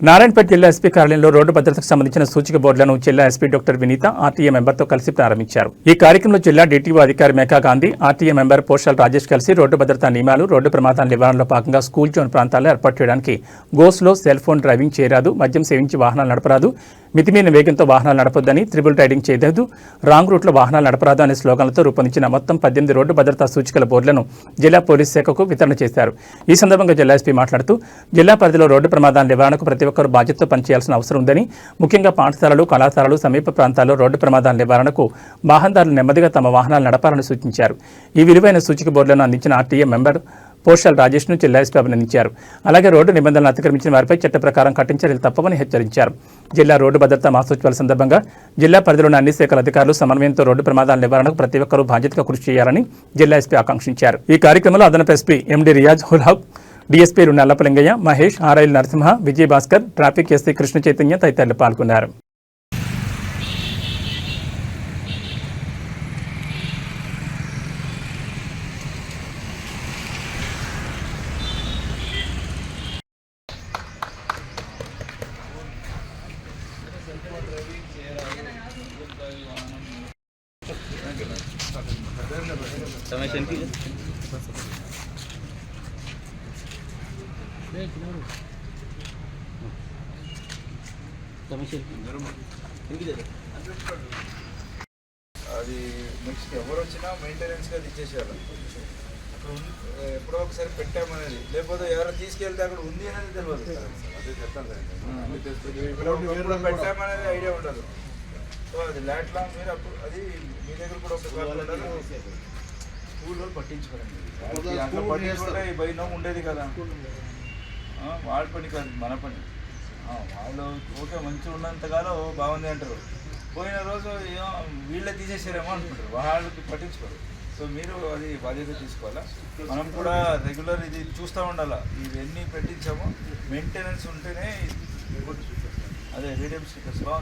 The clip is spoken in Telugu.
నారాయణపేట జిల్లా ఎస్పీ కార్యాలయంలో రోడ్డు భద్రతకు సంబంధించిన సూచిక బోర్డులను జిల్లా ఎస్పీ డాక్టర్ వినీత ఆర్టీఏ మెంబర్తో కలిసి ప్రారంభించారు. ఈ కార్యక్రమంలో జిల్లా డిటిఓ అధికారి మేకా గాంధీ, ఆర్టీఏ మెంబర్ పోషాల్ రాజేష్ కలిసి రోడ్డు భద్రతా నియమాలు, రోడ్డు ప్రమాదాల నివారణలో భాగంగా స్కూల్ జోన్ ప్రాంతాల్లో ఏర్పాటు చేయడానికి గోస్లో సెల్ ఫోన్ డ్రైవింగ్ చేయరాదు, మద్యం సేవించి వాహనాలు నడపరాదు, మితిమీరిన వేగంతో వాహనాలు నడపొద్దని, త్రిబుల్ రైడింగ్ చేయలేదు, రాంగ్ రూట్లో వాహనాలు నడపరాదు అనే స్లోగన్లతో రూపొందించిన మొత్తం 18 రోడ్డు భద్రతా సూచికల బోర్డులను జిల్లా పోలీస్ శాఖకు వితరణ చేశారు. ఈ సందర్భంగా జిల్లా ఎస్పీ మాట్లాడుతూ జిల్లా పరిధిలో రోడ్డు ప్రమాదాల నివారణకు ప్రతి ఒక్కరూ బాధ్యతతో పనిచేయాల్సిన అవసరం ఉందని, ముఖ్యంగా పాఠశాలలు, కళాశాలలు, సమీప ప్రాంతాల్లో రోడ్డు ప్రమాదాల నివారణకు వాహనదారులు నెమ్మదిగా తమ వాహనాలు నడపాలని సూచించారు. ఈ విలువైన సూచిక బోర్డులను అందించిన ఆర్టీఏ మెంబర్ పోషాల్ రాజేష్ను జిల్లా ఎస్పీ అభినందించారు. అలాగే రోడ్డు నిబంధనలు అతిక్రమించిన వారిపై చట్ట ప్రకారం కఠిన చర్యలు తప్పవని హెచ్చరించారు. జిల్లా రోడ్డు భద్రతా మాసోత్సవాల సందర్భంగా జిల్లా పరిధిలోని అన్ని శాఖల అధికారులు సమన్వయంతో రోడ్డు ప్రమాదాల నివారణకు ప్రతి ఒక్కరూ బాధ్యతగా కృషి చేయాలని జిల్లా ఎస్పీ ఆకాంక్షించారు. ఈ కార్యక్రమంలో అదనపు ఎస్పీ ఎండి రియాజ్ ఉల్ హక్, డీఎస్పీలు నల్లపలింగయ్య, మహేష్, ఆర్ఐల్ నరసింహ, విజయ్ భాస్కర్, ట్రాఫిక్ ఎస్సీ కృష్ణ చైతన్య తదితరులు పాల్గొన్నారు. అది నెక్స్ట్ ఎవరు వచ్చినా మెయింటెనెన్స్గా ఇచ్చేసేయాలి. ఎప్పుడో ఒకసారి పెట్టామనేది, లేకపోతే ఎవరో తీసుకెళ్తే అక్కడ ఉంది అనేది తెలియదు. ఇప్పుడు పెట్టామనేది ఐడియా ఉండదు. సో అది ల్యాట్ లాంగ్ మీరు అప్పుడు అది మీ దగ్గర కూడా ఒక స్కూల్ వాళ్ళు పట్టించుకోరండి. అట్లా పట్టించుకుంటే ఈ భయం ఉండేది కదా. వాళ్ళ పని కాదు, మన పని. వాళ్ళు ఓకే మంచిగా ఉన్నంతకాలం బాగుంది అంటారు, పోయిన రోజు ఏమో వీళ్ళే తీసేసారేమో అనుకుంటారు, వాళ్ళకి పట్టించుకోరు. సో మీరు అది బాధ్యత తీసుకోవాలా. మనం కూడా రెగ్యులర్ ఇది చూస్తూ ఉండాలా. ఇవన్నీ పెట్టించాము, మెయింటెనెన్స్ ఉంటేనే అదే రీడెమ్ స్టిక్కర్స్